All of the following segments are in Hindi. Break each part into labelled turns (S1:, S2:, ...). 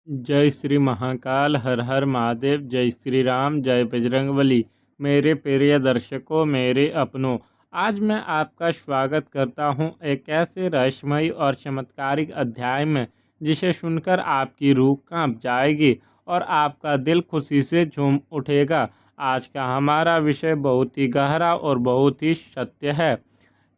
S1: जय श्री महाकाल। हर हर महादेव। जय श्री राम। जय बजरंगबली। मेरे प्रिय दर्शकों, मेरे अपनों, आज मैं आपका स्वागत करता हूं एक ऐसे रहस्यमयी और चमत्कारिक अध्याय में जिसे सुनकर आपकी रूह कांप जाएगी और आपका दिल खुशी से झूम उठेगा। आज का हमारा विषय बहुत ही गहरा और बहुत ही सत्य है।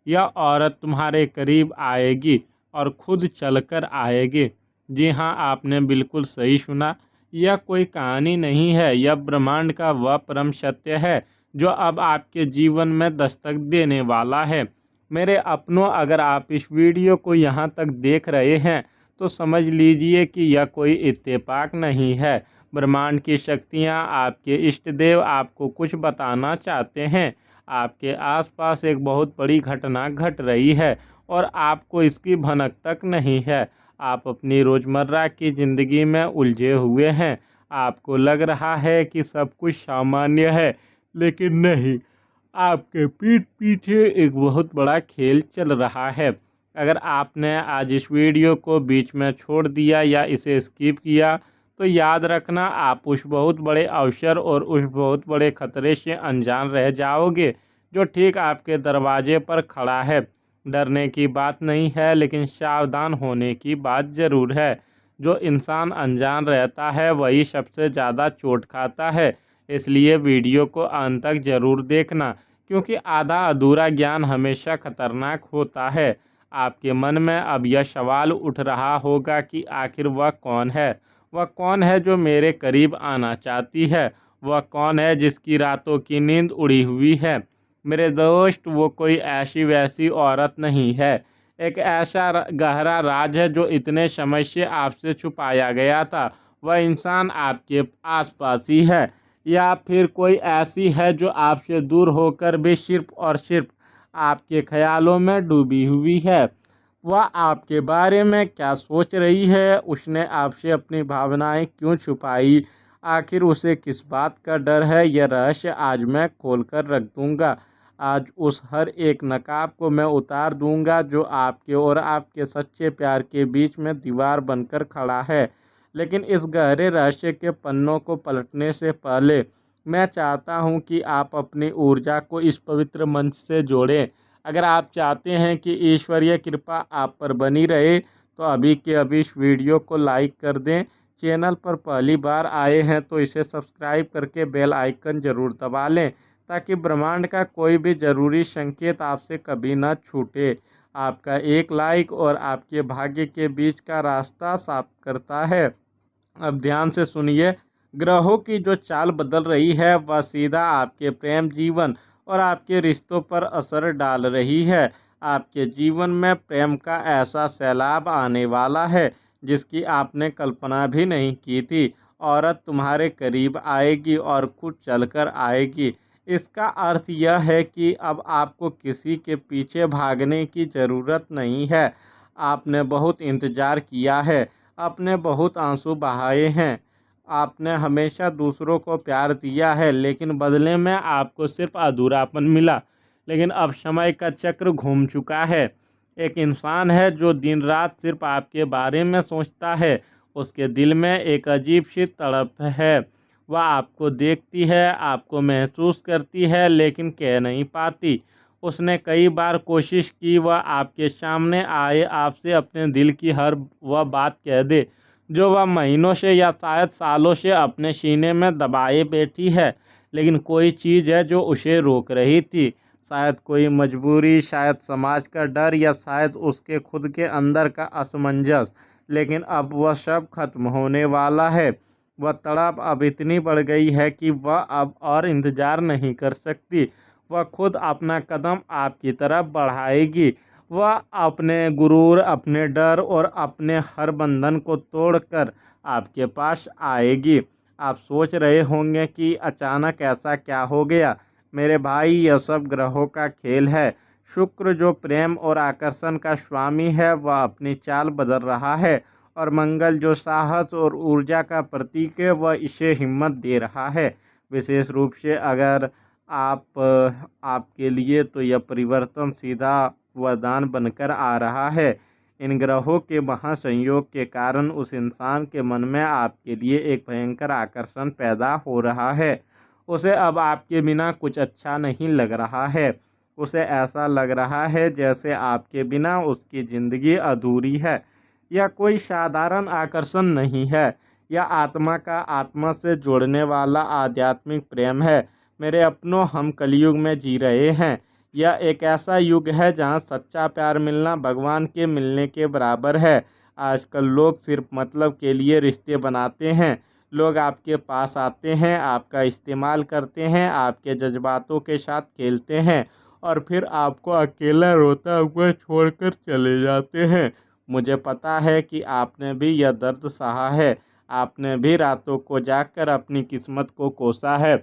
S1: यह औरत तुम्हारे करीब आएगी और खुद चलकर आएगी। जी हाँ, आपने बिल्कुल सही सुना। यह कोई कहानी नहीं है, यह ब्रह्मांड का वह परम सत्य है जो अब आपके जीवन में दस्तक देने वाला है। मेरे अपनों, अगर आप इस वीडियो को यहाँ तक देख रहे हैं तो समझ लीजिए कि यह कोई इत्तेफाक नहीं है। ब्रह्मांड की शक्तियाँ, आपके इष्ट देव आपको कुछ बताना चाहते हैं। आपके आसपास एक बहुत बड़ी घटना घट रही है और आपको इसकी भनक तक नहीं है। आप अपनी रोज़मर्रा की ज़िंदगी में उलझे हुए हैं। आपको लग रहा है कि सब कुछ सामान्य है, लेकिन नहीं, आपके पीठ पीछे एक बहुत बड़ा खेल चल रहा है। अगर आपने आज इस वीडियो को बीच में छोड़ दिया या इसे स्किप किया तो याद रखना, आप उस बहुत बड़े अवसर और उस बहुत बड़े खतरे से अनजान रह जाओगे जो ठीक आपके दरवाजे पर खड़ा है। डरने की बात नहीं है, लेकिन सावधान होने की बात ज़रूर है। जो इंसान अनजान रहता है वही सबसे ज़्यादा चोट खाता है। इसलिए वीडियो को अंत तक ज़रूर देखना, क्योंकि आधा अधूरा ज्ञान हमेशा खतरनाक होता है। आपके मन में अब यह सवाल उठ रहा होगा कि आखिर वह कौन है? वह कौन है जो मेरे करीब आना चाहती है? वह कौन है जिसकी रातों की नींद उड़ी हुई है? मेरे दोस्त, वो कोई ऐसी वैसी औरत नहीं है। एक ऐसा गहरा राज है जो इतने समय से आपसे छुपाया गया था। वह इंसान आपके आसपास ही है, या फिर कोई ऐसी है जो आपसे दूर होकर भी सिर्फ और सिर्फ आपके ख्यालों में डूबी हुई है। वह आपके बारे में क्या सोच रही है? उसने आपसे अपनी भावनाएं क्यों छुपाई? आखिर उसे किस बात का डर है? यह रहस्य आज मैं खोल कर रख दूंगा। आज उस हर एक नकाब को मैं उतार दूंगा जो आपके और आपके सच्चे प्यार के बीच में दीवार बनकर खड़ा है। लेकिन इस गहरे रहस्य के पन्नों को पलटने से पहले मैं चाहता हूं कि आप अपनी ऊर्जा को इस पवित्र मंच से जोड़ें। अगर आप चाहते हैं कि ईश्वरीय कृपा आप पर बनी रहे तो अभी के अभी इस वीडियो को लाइक कर दें। चैनल पर पहली बार आए हैं तो इसे सब्सक्राइब करके बेल आइकन ज़रूर दबा लें, ताकि ब्रह्मांड का कोई भी ज़रूरी संकेत आपसे कभी ना छूटे। आपका एक लाइक और आपके भाग्य के बीच का रास्ता साफ करता है। अब ध्यान से सुनिए। ग्रहों की जो चाल बदल रही है वह सीधा आपके प्रेम जीवन और आपके रिश्तों पर असर डाल रही है। आपके जीवन में प्रेम का ऐसा सैलाब आने वाला है जिसकी आपने कल्पना भी नहीं की थी। औरत तुम्हारे करीब आएगी और खुद चलकर आएगी। इसका अर्थ यह है कि अब आपको किसी के पीछे भागने की ज़रूरत नहीं है। आपने बहुत इंतज़ार किया है, आपने बहुत आंसू बहाए हैं, आपने हमेशा दूसरों को प्यार दिया है, लेकिन बदले में आपको सिर्फ अधूरापन मिला। लेकिन अब समय का चक्र घूम चुका है। एक इंसान है जो दिन रात सिर्फ आपके बारे में सोचता है। उसके दिल में एक अजीब सी तड़प है। वह आपको देखती है, आपको महसूस करती है, लेकिन कह नहीं पाती। उसने कई बार कोशिश की वह आपके सामने आए, आपसे अपने दिल की हर वह बात कह दे जो वह महीनों से या शायद सालों से अपने सीने में दबाए बैठी है। लेकिन कोई चीज़ है जो उसे रोक रही थी। शायद कोई मजबूरी, शायद समाज का डर, या शायद उसके खुद के अंदर का असमंजस। लेकिन अब वह सब खत्म होने वाला है। वह तड़प अब इतनी बढ़ गई है कि वह अब और इंतज़ार नहीं कर सकती। वह खुद अपना कदम आपकी तरफ बढ़ाएगी। वह अपने गुरूर, अपने डर और अपने हर बंधन को तोड़कर आपके पास आएगी। आप सोच रहे होंगे कि अचानक ऐसा क्या हो गया? मेरे भाई, यह सब ग्रहों का खेल है। शुक्र, जो प्रेम और आकर्षण का स्वामी है, वह अपनी चाल बदल रहा है, और मंगल, जो साहस और ऊर्जा का प्रतीक है, वह इसे हिम्मत दे रहा है। विशेष रूप से अगर आपके लिए तो यह परिवर्तन सीधा वरदान बनकर आ रहा है। इन ग्रहों के महासंयोग के कारण उस इंसान के मन में आपके लिए एक भयंकर आकर्षण पैदा हो रहा है। उसे अब आपके बिना कुछ अच्छा नहीं लग रहा है। उसे ऐसा लग रहा है जैसे आपके बिना उसकी ज़िंदगी अधूरी है। यह कोई साधारण आकर्षण नहीं है, यह आत्मा का आत्मा से जोड़ने वाला आध्यात्मिक प्रेम है। मेरे अपनों, हम कलयुग में जी रहे हैं। यह एक ऐसा युग है जहाँ सच्चा प्यार मिलना भगवान के मिलने के बराबर है। आजकल लोग सिर्फ मतलब के लिए रिश्ते बनाते हैं। लोग आपके पास आते हैं, आपका इस्तेमाल करते हैं, आपके जज्बातों के साथ खेलते हैं और फिर आपको अकेला रोता हुआ छोड़कर चले जाते हैं। मुझे पता है कि आपने भी यह दर्द सहा है। आपने भी रातों को जागकर अपनी किस्मत को कोसा है।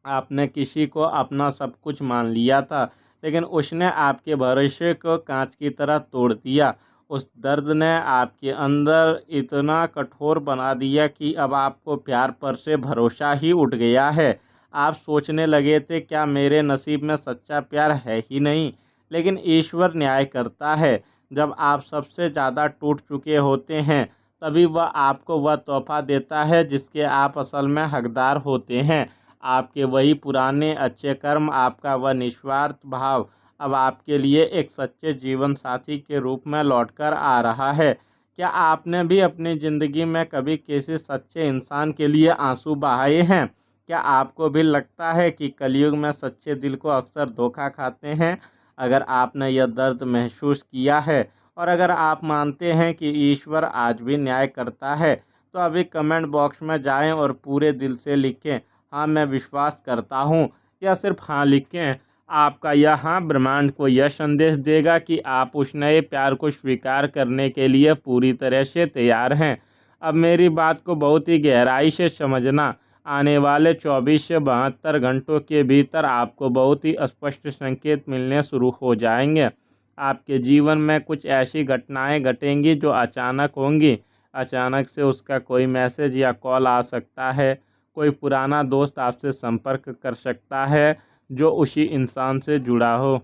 S1: आपने किसी को अपना सब कुछ मान लिया था, लेकिन उसने आपके भरोसे को कांच की तरह तोड़ दिया। उस दर्द ने आपके अंदर इतना कठोर बना दिया कि अब आपको प्यार पर से भरोसा ही उठ गया है। आप सोचने लगे थे, क्या मेरे नसीब में सच्चा प्यार है ही नहीं। लेकिन ईश्वर न्याय करता है। जब आप सबसे ज़्यादा टूट चुके होते हैं, तभी वह आपको वह तोहफा देता है जिसके आप असल में हकदार होते हैं। आपके वही पुराने अच्छे कर्म, आपका वह निस्वार्थ भाव अब आपके लिए एक सच्चे जीवन साथी के रूप में लौटकर आ रहा है। क्या आपने भी अपनी ज़िंदगी में कभी किसी सच्चे इंसान के लिए आंसू बहाए हैं? क्या आपको भी लगता है कि कलयुग में सच्चे दिल को अक्सर धोखा खाते हैं? अगर आपने यह दर्द महसूस किया है और अगर आप मानते हैं कि ईश्वर आज भी न्याय करता है, तो अभी कमेंट बॉक्स में जाएं और पूरे दिल से लिखें, हाँ मैं विश्वास करता हूँ, या सिर्फ हाँ लिखें। आपका यह हाँ ब्रह्मांड को यह संदेश देगा कि आप उस नए प्यार को स्वीकार करने के लिए पूरी तरह से तैयार हैं। अब मेरी बात को बहुत ही गहराई से समझना। आने वाले 24 से 72 घंटों के भीतर आपको बहुत ही स्पष्ट संकेत मिलने शुरू हो जाएंगे। आपके जीवन में कुछ ऐसी घटनाएं घटेंगी जो अचानक होंगी। अचानक से उसका कोई मैसेज या कॉल आ सकता है। कोई पुराना दोस्त आपसे संपर्क कर सकता है जो उसी इंसान से जुड़ा हो,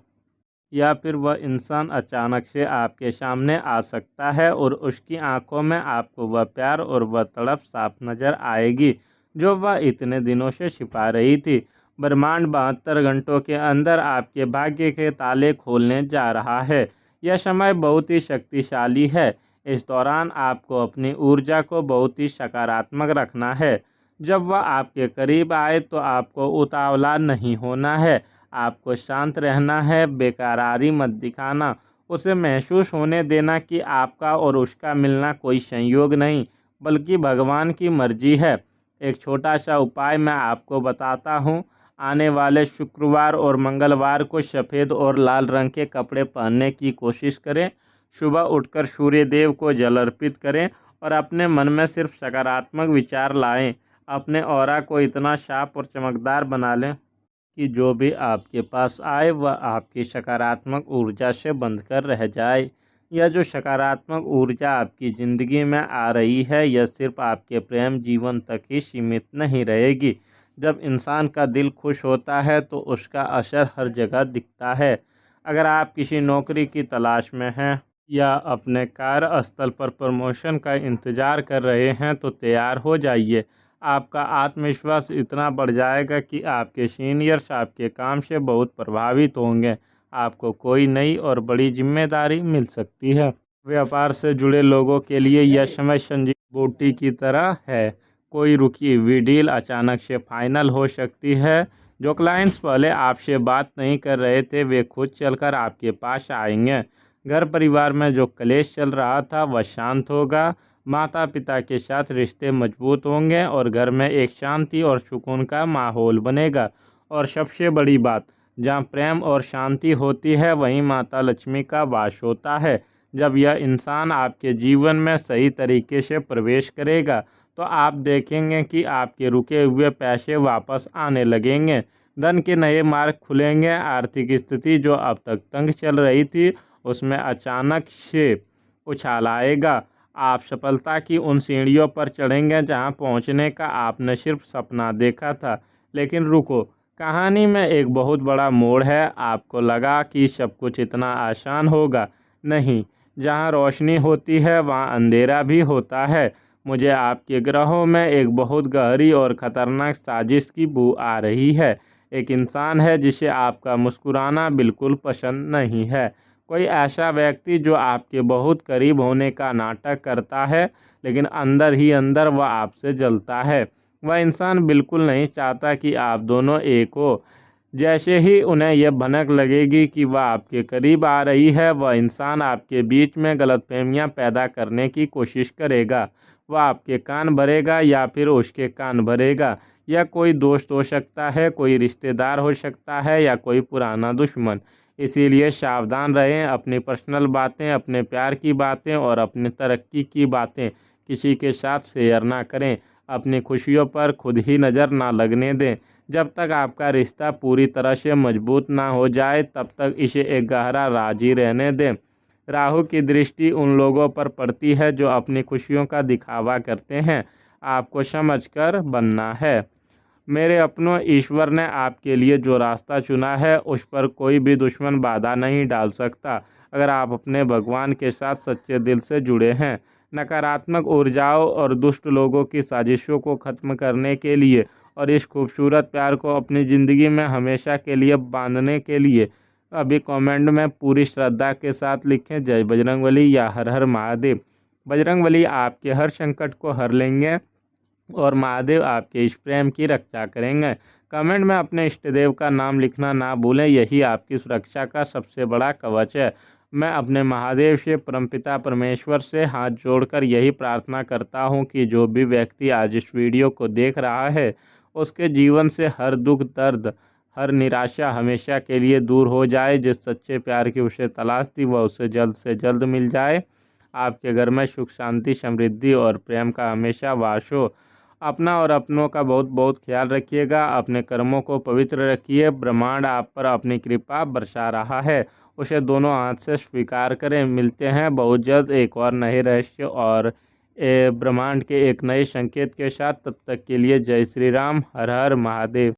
S1: या फिर वह इंसान अचानक से आपके सामने आ सकता है और उसकी आंखों में आपको वह प्यार और वह तड़प साफ नज़र आएगी जो वह इतने दिनों से छिपा रही थी। ब्रह्मांड 72 घंटों के अंदर आपके भाग्य के ताले खोलने जा रहा है। यह समय बहुत ही शक्तिशाली है। इस दौरान आपको अपनी ऊर्जा को बहुत ही सकारात्मक रखना है। जब वह आपके करीब आए तो आपको उतावला नहीं होना है। आपको शांत रहना है, बेकरारी मत दिखाना। उसे महसूस होने देना कि आपका और उसका मिलना कोई संयोग नहीं, बल्कि भगवान की मर्जी है। एक छोटा सा उपाय मैं आपको बताता हूँ। आने वाले शुक्रवार और मंगलवार को सफ़ेद और लाल रंग के कपड़े पहनने की कोशिश करें। सुबह उठकर सूर्य देव को जल अर्पित करें और अपने मन में सिर्फ सकारात्मक विचार लाएं। अपने ऑरा को इतना साफ और चमकदार बना लें कि जो भी आपके पास आए वह आपकी सकारात्मक ऊर्जा से बंधकर रह जाए। यह जो सकारात्मक ऊर्जा आपकी ज़िंदगी में आ रही है, यह सिर्फ आपके प्रेम जीवन तक ही सीमित नहीं रहेगी। जब इंसान का दिल खुश होता है तो उसका असर हर जगह दिखता है। अगर आप किसी नौकरी की तलाश में हैं या अपने कार्यस्थल पर प्रमोशन का इंतज़ार कर रहे हैं तो तैयार हो जाइए। आपका आत्मविश्वास इतना बढ़ जाएगा कि आपके सीनियर्स आपके काम से बहुत प्रभावित होंगे। आपको कोई नई और बड़ी जिम्मेदारी मिल सकती है। व्यापार से जुड़े लोगों के लिए यह समय संजीवनी बूटी की तरह है। कोई रुकी हुई डील अचानक से फाइनल हो सकती है। जो क्लाइंट्स पहले आपसे बात नहीं कर रहे थे, वे खुद चलकर आपके पास आएंगे। घर परिवार में जो कलेश चल रहा था वह शांत होगा। माता पिता के साथ रिश्ते मजबूत होंगे और घर में एक शांति और सुकून का माहौल बनेगा। और सबसे बड़ी बात, जहाँ प्रेम और शांति होती है वहीं माता लक्ष्मी का वास होता है। जब यह इंसान आपके जीवन में सही तरीके से प्रवेश करेगा तो आप देखेंगे कि आपके रुके हुए पैसे वापस आने लगेंगे। धन के नए मार्ग खुलेंगे। आर्थिक स्थिति जो अब तक तंग चल रही थी उसमें अचानक से उछाल आएगा। आप सफलता की उन सीढ़ियों पर चढ़ेंगे जहां पहुंचने का आपने सिर्फ सपना देखा था। लेकिन रुको, कहानी में एक बहुत बड़ा मोड़ है। आपको लगा कि सब कुछ इतना आसान होगा। नहीं, जहाँ रोशनी होती है वहाँ अंधेरा भी होता है। मुझे आपके ग्रहों में एक बहुत गहरी और ख़तरनाक साजिश की बू आ रही है। एक इंसान है जिसे आपका मुस्कुराना बिल्कुल पसंद नहीं है। कोई ऐसा व्यक्ति जो आपके बहुत करीब होने का नाटक करता है, लेकिन अंदर ही अंदर वह आपसे जलता है। वह इंसान बिल्कुल नहीं चाहता कि आप दोनों एक हो। जैसे ही उन्हें यह भनक लगेगी कि वह आपके करीब आ रही है, वह इंसान आपके बीच में गलतफहमियां पैदा करने की कोशिश करेगा। वह आपके कान भरेगा या फिर उसके कान भरेगा। यह कोई दोस्त हो सकता है, कोई रिश्तेदार हो सकता है या कोई पुराना दुश्मन। इसीलिए सावधान रहें। अपनी पर्सनल बातें, अपने प्यार की बातें और अपनी तरक्की की बातें किसी के साथ शेयर ना करें। अपनी खुशियों पर खुद ही नज़र ना लगने दें। जब तक आपका रिश्ता पूरी तरह से मजबूत ना हो जाए तब तक इसे एक गहरा राज ही रहने दें। राहु की दृष्टि उन लोगों पर पड़ती है जो अपनी खुशियों का दिखावा करते हैं। आपको समझकर बनना है। मेरे अपनों, ईश्वर ने आपके लिए जो रास्ता चुना है उस पर कोई भी दुश्मन बाधा नहीं डाल सकता, अगर आप अपने भगवान के साथ सच्चे दिल से जुड़े हैं। नकारात्मक ऊर्जाओं और दुष्ट लोगों की साजिशों को ख़त्म करने के लिए और इस खूबसूरत प्यार को अपनी ज़िंदगी में हमेशा के लिए बांधने के लिए अभी कमेंट में पूरी श्रद्धा के साथ लिखें, जय बजरंगबली या हर हर महादेव। बजरंगबली आपके हर संकट को हर लेंगे और महादेव आपके इस प्रेम की रक्षा करेंगे। कमेंट में अपने इष्ट देव का नाम लिखना ना भूलें, यही आपकी सुरक्षा का सबसे बड़ा कवच है। मैं अपने महादेव से, परमपिता परमेश्वर से हाथ जोड़कर यही प्रार्थना करता हूँ कि जो भी व्यक्ति आज इस वीडियो को देख रहा है उसके जीवन से हर दुख दर्द, हर निराशा हमेशा के लिए दूर हो जाए। जिस सच्चे प्यार की उसे तलाश थी वह उसे जल्द से जल्द मिल जाए। आपके घर में सुख शांति समृद्धि और प्रेम का हमेशा वास हो। अपना और अपनों का बहुत बहुत ख्याल रखिएगा। अपने कर्मों को पवित्र रखिए। ब्रह्मांड आप पर अपनी कृपा बरसा रहा है, उसे दोनों हाथ से स्वीकार करें। मिलते हैं बहुत जल्द एक और नए रहस्य और ब्रह्मांड के एक नए संकेत के साथ। तब तक के लिए जय श्री राम, हर हर महादेव।